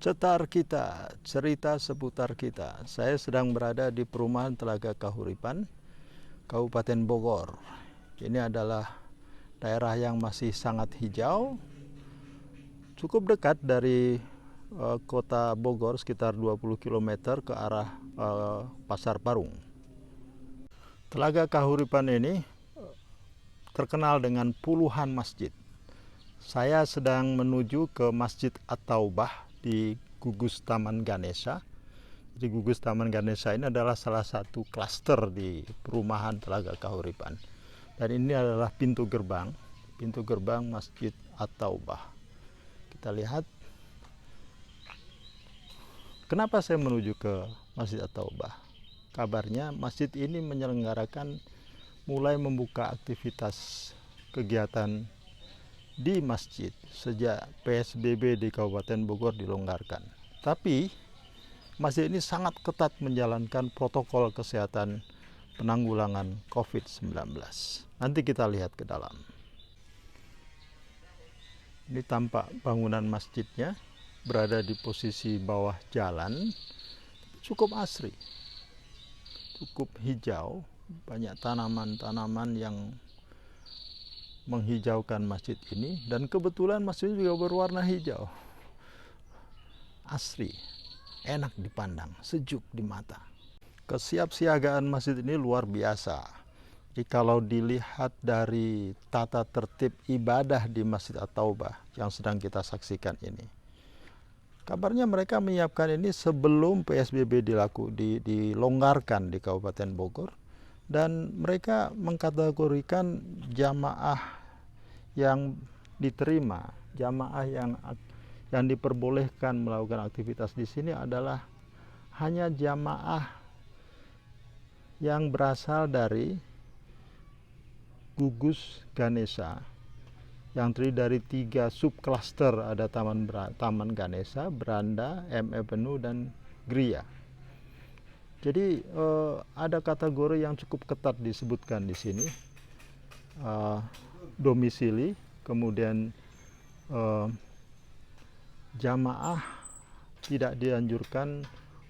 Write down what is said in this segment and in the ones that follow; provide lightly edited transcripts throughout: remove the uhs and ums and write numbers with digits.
Cetar kita, cerita seputar kita. Saya sedang berada di perumahan Telaga Kahuripan, Kabupaten Bogor. Ini adalah daerah yang masih sangat hijau, cukup dekat dari kota Bogor, sekitar 20 km ke arah Pasar Parung. Telaga Kahuripan ini terkenal dengan puluhan masjid. Saya sedang menuju ke Masjid At-Taubah di Gugus Taman Ganesha. Jadi Gugus Taman Ganesha ini adalah salah satu klaster di perumahan Telaga Kahuripan. Dan ini adalah pintu gerbang Masjid At-Taubah. Kita lihat. Kenapa saya menuju ke Masjid At-Taubah? Kabarnya masjid ini menyelenggarakan mulai membuka aktivitas kegiatan di masjid sejak PSBB di Kabupaten Bogor dilonggarkan. Tapi masjid ini sangat ketat menjalankan protokol kesehatan penanggulangan COVID-19. Nanti kita lihat ke dalam. Ini tampak bangunan masjidnya berada di posisi bawah jalan, cukup asri, cukup hijau, banyak tanaman-tanaman yang menghijaukan masjid ini, dan kebetulan masjid juga berwarna hijau. Asri, enak dipandang, sejuk di mata. Kesiapsiagaan masjid ini luar biasa. Jadi kalau dilihat dari tata tertib ibadah di Masjid At-Taubah yang sedang kita saksikan ini, kabarnya mereka menyiapkan ini sebelum PSBB dilonggarkan di Kabupaten Bogor, dan mereka mengkategorikan jamaah yang diterima, jamaah yang diperbolehkan melakukan aktivitas di sini adalah hanya jamaah yang berasal dari Gugus Ganesha, yang terdiri dari 3 subklaster, ada Taman Ganesha, Beranda, M Avenue, dan Gria. Jadi ada kategori yang cukup ketat disebutkan di sini. Domisili, kemudian jamaah tidak dianjurkan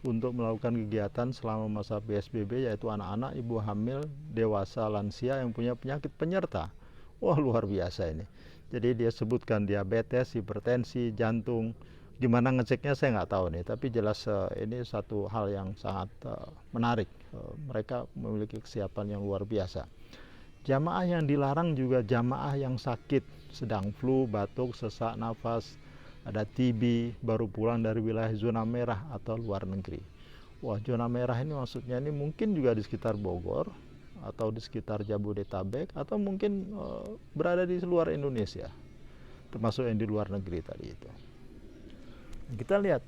untuk melakukan kegiatan selama masa PSBB, yaitu anak-anak, ibu hamil, dewasa, lansia yang punya penyakit penyerta. Wah, luar biasa ini. Jadi dia sebutkan diabetes, hipertensi, jantung. Gimana ngeceknya saya nggak tahu nih, tapi jelas ini satu hal yang sangat menarik. Mereka memiliki kesiapan yang luar biasa. Jamaah yang dilarang juga jamaah yang sakit, sedang flu, batuk, sesak nafas, ada TB, baru pulang dari wilayah zona merah atau luar negeri. Wah, zona merah ini maksudnya ini mungkin juga di sekitar Bogor, atau di sekitar Jabodetabek, atau mungkin berada di luar Indonesia, termasuk yang di luar negeri tadi itu. Kita lihat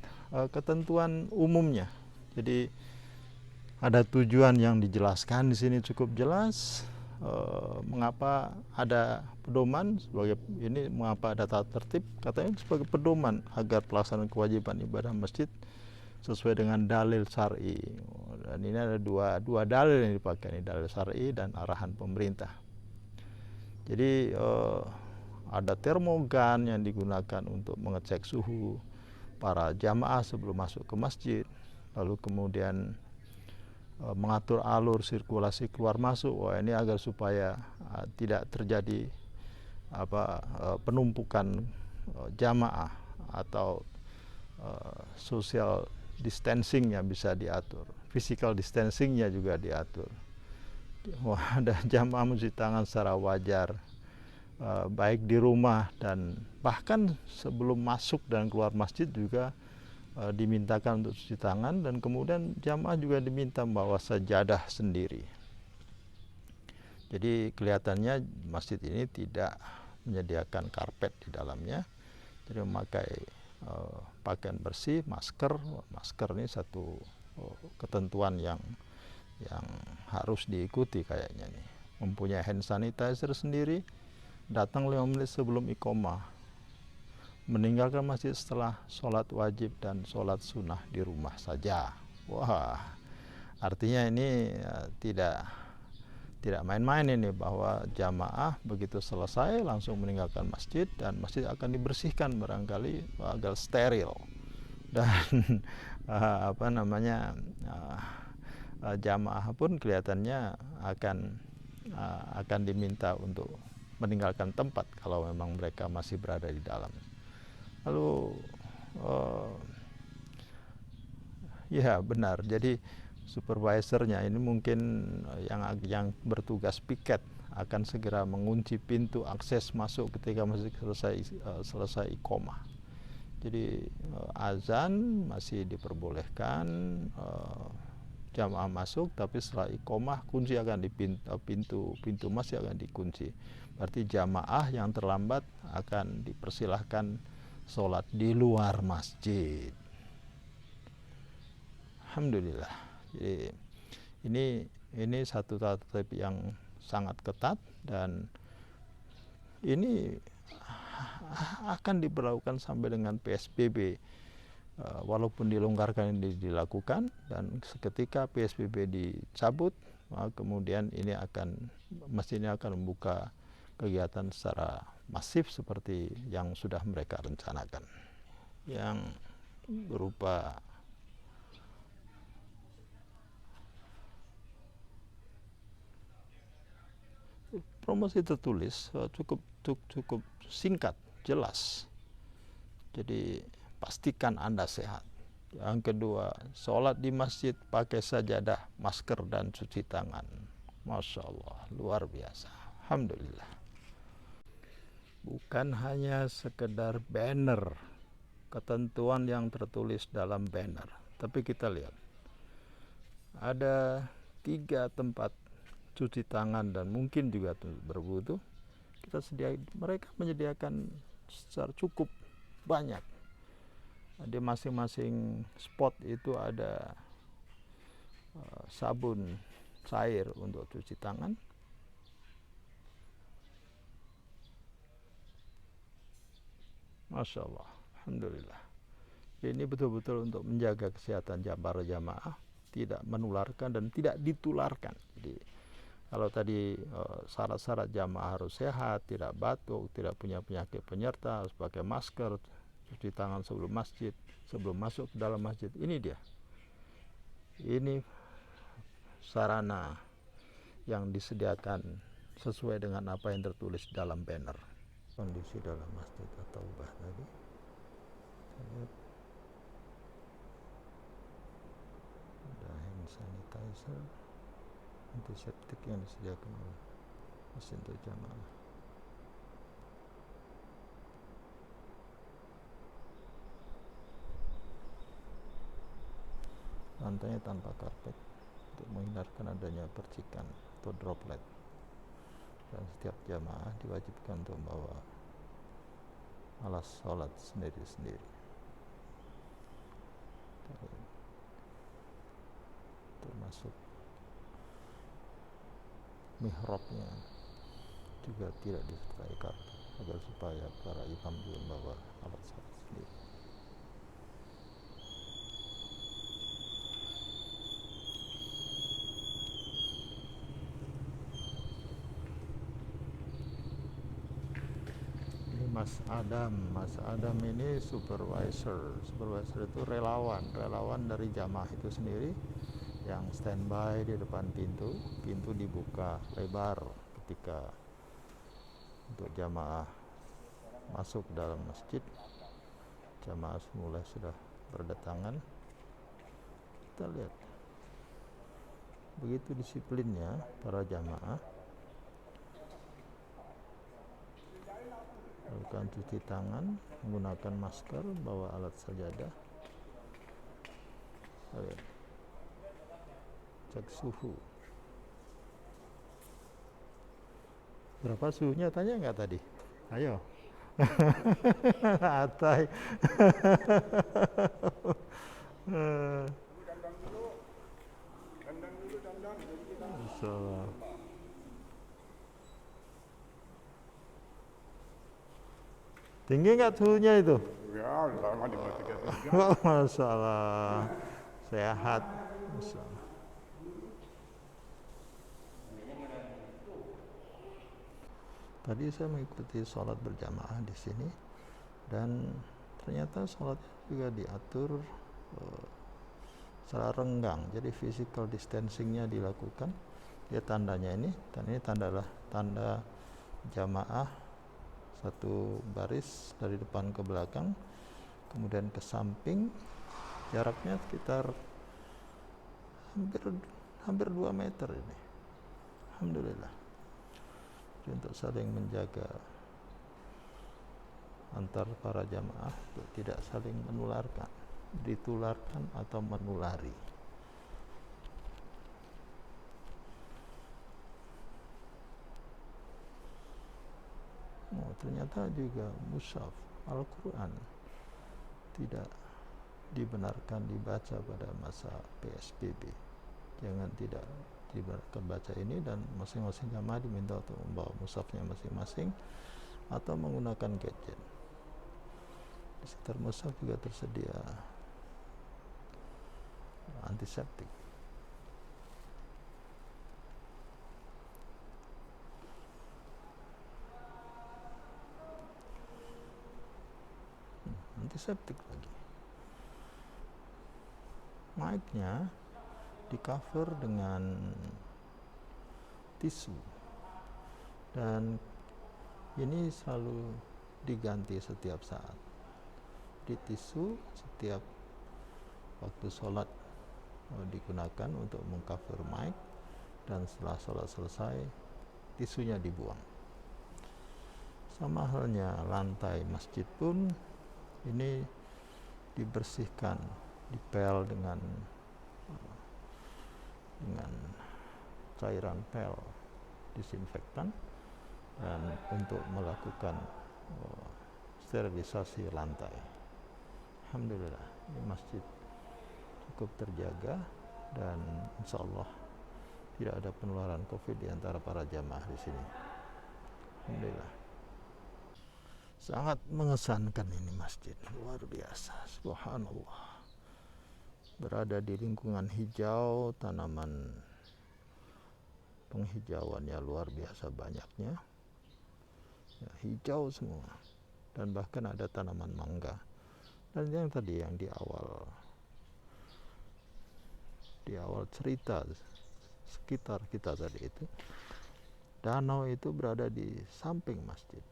ketentuan umumnya. Jadi ada tujuan yang dijelaskan di sini cukup jelas. Mengapa ada pedoman sebagai ini, mengapa ada tata tertib, katanya sebagai pedoman agar pelaksanaan kewajiban ibadah masjid sesuai dengan dalil syar'i. Dan ini ada dua dalil yang dipakai, ini dalil syar'i dan arahan pemerintah. Jadi ada termogan yang digunakan untuk mengecek suhu para jamaah sebelum masuk ke masjid, lalu kemudian mengatur alur sirkulasi keluar masuk. Wah, ini agar supaya tidak terjadi penumpukan jamaah, atau social distancingnya bisa diatur, physical distancingnya juga diatur. Wah, ada jamaah mencuci tangan secara wajar, baik di rumah dan bahkan sebelum masuk dan keluar masjid juga dimintakan untuk cuci tangan, dan kemudian jamaah juga diminta membawa sajadah sendiri. Jadi kelihatannya masjid ini tidak menyediakan karpet di dalamnya, jadi memakai pakaian bersih, masker. Masker ini satu ketentuan yang harus diikuti kayaknya nih. Mempunyai hand sanitizer sendiri, datang 5 menit sebelum iqomah, meninggalkan masjid setelah sholat wajib dan sholat sunnah di rumah saja. Wah, artinya ini tidak main-main ini, bahwa jamaah begitu selesai langsung meninggalkan masjid, dan masjid akan dibersihkan barangkali agar steril. dan apa namanya, jamaah pun kelihatannya akan diminta untuk meninggalkan tempat kalau memang mereka masih berada di dalam. Lalu ya benar, jadi supervisornya ini mungkin yang bertugas piket akan segera mengunci pintu akses masuk ketika masih selesai iqomah. Jadi azan masih diperbolehkan jamaah masuk, tapi setelah iqomah kunci akan pintu masih akan dikunci. Berarti jamaah yang terlambat akan dipersilahkan sholat di luar masjid. Alhamdulillah. Jadi ini satu tertib yang sangat ketat, dan ini akan diberlakukan sampai dengan PSBB. Walaupun dilonggarkan ini dilakukan, dan seketika PSBB dicabut, kemudian masjid ini akan membuka kegiatan secara masif seperti yang sudah mereka rencanakan, yang berupa promosi tertulis, cukup singkat, jelas. Jadi pastikan Anda sehat. Yang kedua, sholat di masjid pakai sajadah, masker, dan cuci tangan. Masya Allah, luar biasa. Alhamdulillah. Bukan hanya sekedar banner, ketentuan yang tertulis dalam banner, tapi kita lihat ada 3 tempat cuci tangan dan mungkin juga berwudu. Mereka menyediakan secara cukup banyak. Di masing-masing spot itu ada sabun cair untuk cuci tangan. Masya Allah, alhamdulillah. Ini betul-betul untuk menjaga kesehatan para jamaah, tidak menularkan dan tidak ditularkan. Jadi kalau tadi syarat-syarat jamaah harus sehat, tidak batuk, tidak punya penyakit penyerta, harus pakai masker, cuci tangan sebelum masuk ke dalam masjid. Ini dia. Ini sarana yang disediakan sesuai dengan apa yang tertulis dalam banner. Kondisi dalam masjid At-Taubah tadi, saya lihat ada hand sanitizer, antiseptik yang disediakan oleh masjid untuk jamaah. Lantainya tanpa karpet untuk menghindarkan adanya percikan atau droplet, dan setiap jamaah diwajibkan untuk membawa alas sholat sendiri-sendiri. Termasuk mihrabnya juga tidak disertai karpet, agar supaya para imam juga membawa alat sholat sendiri. Ini Mas Adam ini supervisor itu relawan dari jamaah itu sendiri, yang standby di depan pintu dibuka lebar ketika untuk jamaah masuk dalam masjid. Jamaah semula sudah berdatangan. Kita lihat begitu disiplinnya para jamaah, lakukan cuci tangan, menggunakan masker, bawa alat sajadah. Lihat. Cek suhu. Berapa suhunya, tanya nggak tadi? Ayo. Atai. Tinggi nggak suhunya itu? Ya, sama di 33. Masalah sehat. Masalah. Tadi saya mengikuti sholat berjamaah di sini, dan ternyata sholatnya juga diatur secara renggang, jadi physical distancingnya dilakukan. Dia tandanya ini, dan ini tanda jamaah satu baris dari depan ke belakang, kemudian ke samping, jaraknya sekitar hampir 2 meter ini. Alhamdulillah. Jadi untuk saling menjaga antar para jamaah untuk tidak saling ditularkan atau menulari. Ternyata juga mushaf Al-Quran tidak dibenarkan dibaca pada masa PSBB. Jangan tidak dibenarkan baca ini, dan masing-masing jamaah diminta untuk membawa mushafnya masing-masing atau menggunakan gadget. Di sekitar mushaf juga tersedia antiseptik. Antiseptik lagi. Mic-nya di cover dengan tisu, dan ini selalu diganti setiap saat. Di tisu setiap waktu sholat digunakan untuk mengcover mic, dan setelah sholat selesai tisunya dibuang. Sama halnya lantai masjid pun ini dibersihkan, dipel dengan cairan pel disinfektan, dan untuk melakukan sterilisasi lantai. Alhamdulillah, ini masjid cukup terjaga, dan insya Allah tidak ada penularan COVID di antara para jamaah di sini. Alhamdulillah. Sangat mengesankan ini masjid, luar biasa, subhanallah. Berada di lingkungan hijau, tanaman penghijauannya luar biasa banyaknya, ya, hijau semua, dan bahkan ada tanaman mangga. Dan yang tadi yang di awal cerita sekitar kita tadi itu, danau itu berada di samping masjid,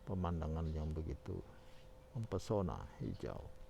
pemandangan yang begitu mempesona, hijau.